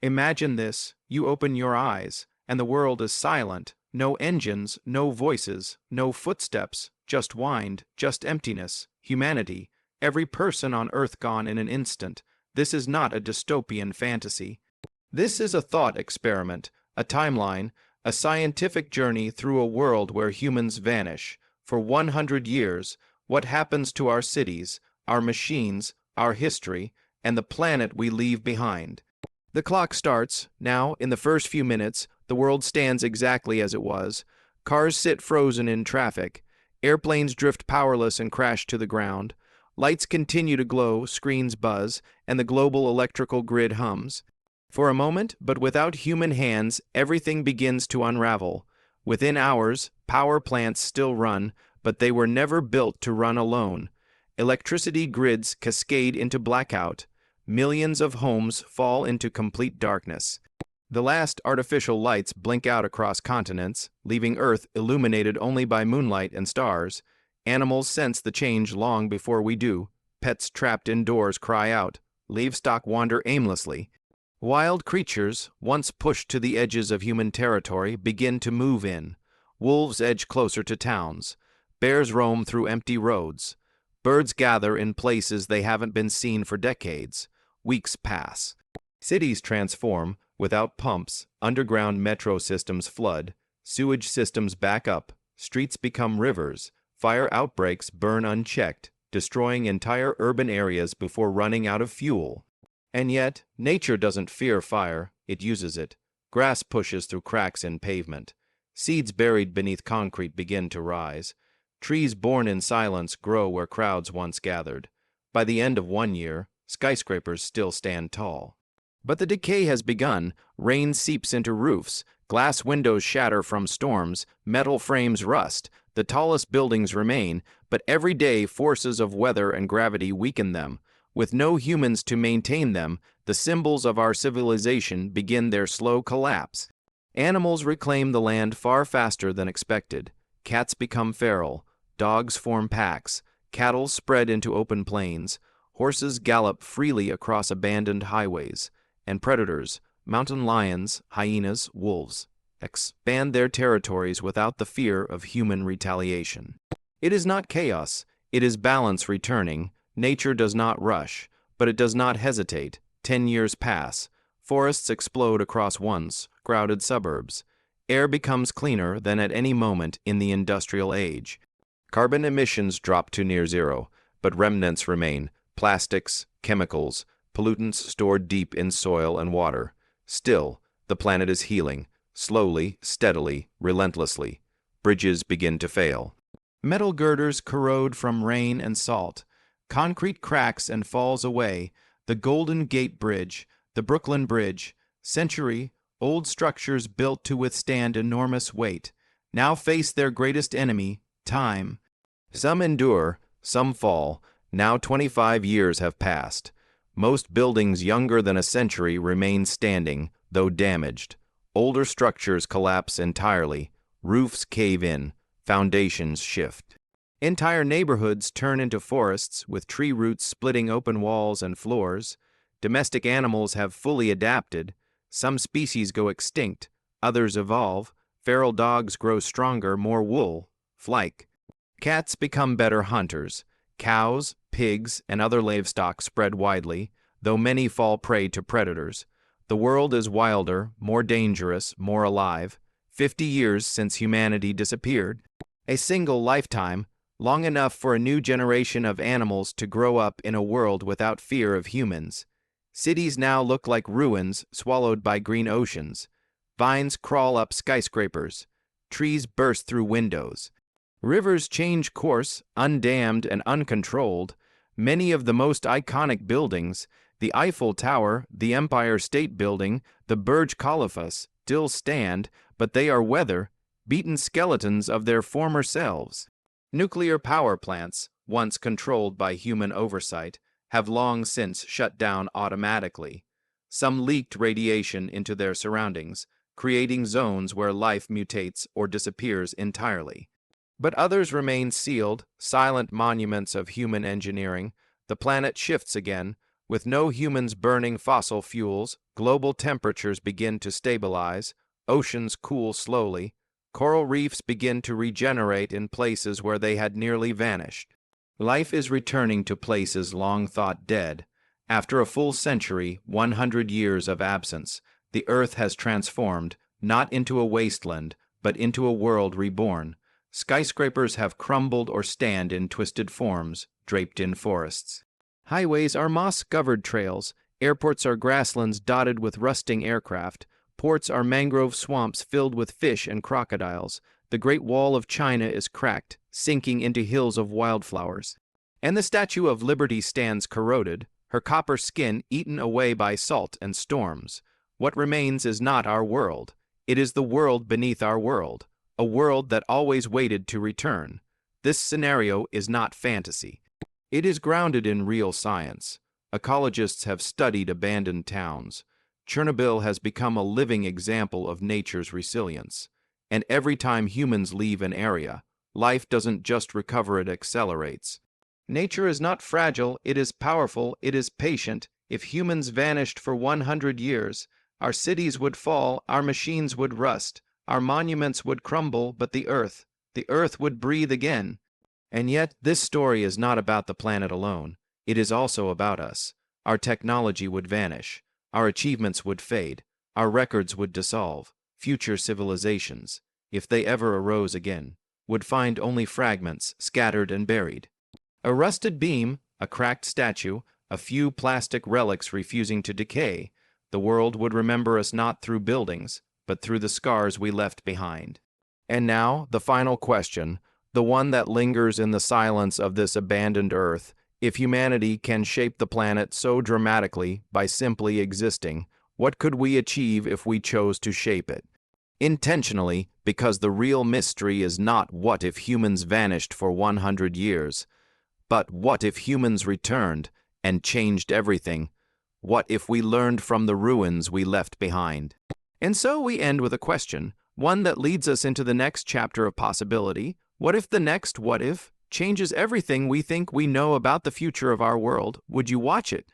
Imagine this: you open your eyes, and the world is silent. No engines, no voices, no footsteps, just wind, just emptiness, humanity, every person on Earth gone in an instant. This is not a dystopian fantasy. This is a thought experiment, a timeline, a scientific journey through a world where humans vanish. For 100 years, what happens to our cities, our machines, our history, and the planet we leave behind? The clock starts. Now, in the first few minutes, the world stands exactly as it was. Cars sit frozen in traffic. Airplanes drift powerless and crash to the ground. Lights continue to glow, screens buzz, and the global electrical grid hums. For a moment, but without human hands, everything begins to unravel. Within hours, power plants still run, but they were never built to run alone. Electricity grids cascade into blackout. Millions of homes fall into complete darkness. The last artificial lights blink out across continents, leaving Earth illuminated only by moonlight and stars. Animals sense the change long before we do. Pets trapped indoors cry out. Livestock wander aimlessly. Wild creatures, once pushed to the edges of human territory, begin to move in. Wolves edge closer to towns. Bears roam through empty roads. Birds gather in places they haven't been seen for decades. Weeks pass. Cities transform. Without pumps, underground metro systems flood. Sewage systems back up. Streets become rivers. Fire outbreaks burn unchecked, destroying entire urban areas before running out of fuel. And yet, nature doesn't fear fire, it uses it. Grass pushes through cracks in pavement. Seeds buried beneath concrete begin to rise. Trees born in silence grow where crowds once gathered. By the end of 1 year, skyscrapers still stand tall. But the decay has begun. Rain seeps into roofs. Glass windows shatter from storms. Metal frames rust. The tallest buildings remain, but every day forces of weather and gravity weaken them. With no humans to maintain them, the symbols of our civilization begin their slow collapse. Animals reclaim the land far faster than expected. Cats become feral. Dogs form packs. Cattle spread into open plains. Horses gallop freely across abandoned highways. And predators, mountain lions, hyenas, wolves, expand their territories without the fear of human retaliation. It is not chaos, it is balance returning. Nature does not rush, but it does not hesitate. 10 years pass. Forests explode across once crowded suburbs. Air becomes cleaner than at any moment in the industrial age. Carbon emissions drop to near zero, but remnants remain: plastics, chemicals, pollutants stored deep in soil and water. Still, the planet is healing, slowly, steadily, relentlessly. Bridges begin to fail. Metal girders corrode from rain and salt. Concrete cracks and falls away. The Golden Gate Bridge, the Brooklyn Bridge, century-old structures built to withstand enormous weight, now face their greatest enemy, time. Some endure, some fall. Now 25 years have passed. Most buildings younger than a century remain standing, though damaged. Older structures collapse entirely. Roofs cave in. Foundations shift. Entire neighborhoods turn into forests, with tree roots splitting open walls and floors. Domestic animals have fully adapted. Some species go extinct. Others evolve. Feral dogs grow stronger, more wool. Flike. Cats become better hunters. Cows, pigs, and other livestock spread widely, though many fall prey to predators. The world is wilder, more dangerous, more alive. 50 years since humanity disappeared. A single lifetime, long enough for a new generation of animals to grow up in a world without fear of humans. Cities now look like ruins swallowed by green oceans. Vines crawl up skyscrapers. Trees burst through windows. Rivers change course, undammed and uncontrolled. Many of the most iconic buildings, the Eiffel Tower, the Empire State Building, the Burj Khalifa, still stand, but they are weather-beaten skeletons of their former selves. Nuclear power plants, once controlled by human oversight, have long since shut down automatically. Some leaked radiation into their surroundings, creating zones where life mutates or disappears entirely. But others remain sealed, silent monuments of human engineering. The planet shifts again, With no humans burning fossil fuels, global temperatures begin to stabilize, oceans cool slowly, coral reefs begin to regenerate in places where they had nearly vanished. Life is returning to places long thought dead. After a full century, 100 years of absence, the Earth has transformed, not into a wasteland, but into a world reborn. Skyscrapers have crumbled or stand in twisted forms, draped in forests. Highways are moss-covered trails, airports are grasslands dotted with rusting aircraft, ports are mangrove swamps filled with fish and crocodiles. The Great Wall of China is cracked, sinking into hills of wildflowers. And the Statue of Liberty stands corroded, her copper skin eaten away by salt and storms. What remains is not our world. It is the world beneath our world, a world that always waited to return. This scenario is not fantasy. It is grounded in real science. Ecologists have studied abandoned towns. Chernobyl has become a living example of nature's resilience. And every time humans leave an area, life doesn't just recover, it accelerates. Nature is not fragile, it is powerful, it is patient. If humans vanished for 100 years, our cities would fall, our machines would rust, our monuments would crumble, but the Earth would breathe again. And yet, this story is not about the planet alone. It is also about us. Our technology would vanish. Our achievements would fade. Our records would dissolve. Future civilizations, if they ever arose again, would find only fragments, scattered and buried. A rusted beam, a cracked statue, a few plastic relics refusing to decay. The world would remember us not through buildings, but through the scars we left behind. And now, the final question, the one that lingers in the silence of this abandoned Earth. If humanity can shape the planet so dramatically by simply existing, what could we achieve if we chose to shape it? Intentionally, because the real mystery is not what if humans vanished for 100 years, but what if humans returned and changed everything? What if we learned from the ruins we left behind? And so we end with a question, one that leads us into the next chapter of possibility. What if the next what if changes everything we think we know about the future of our world? Would you watch it?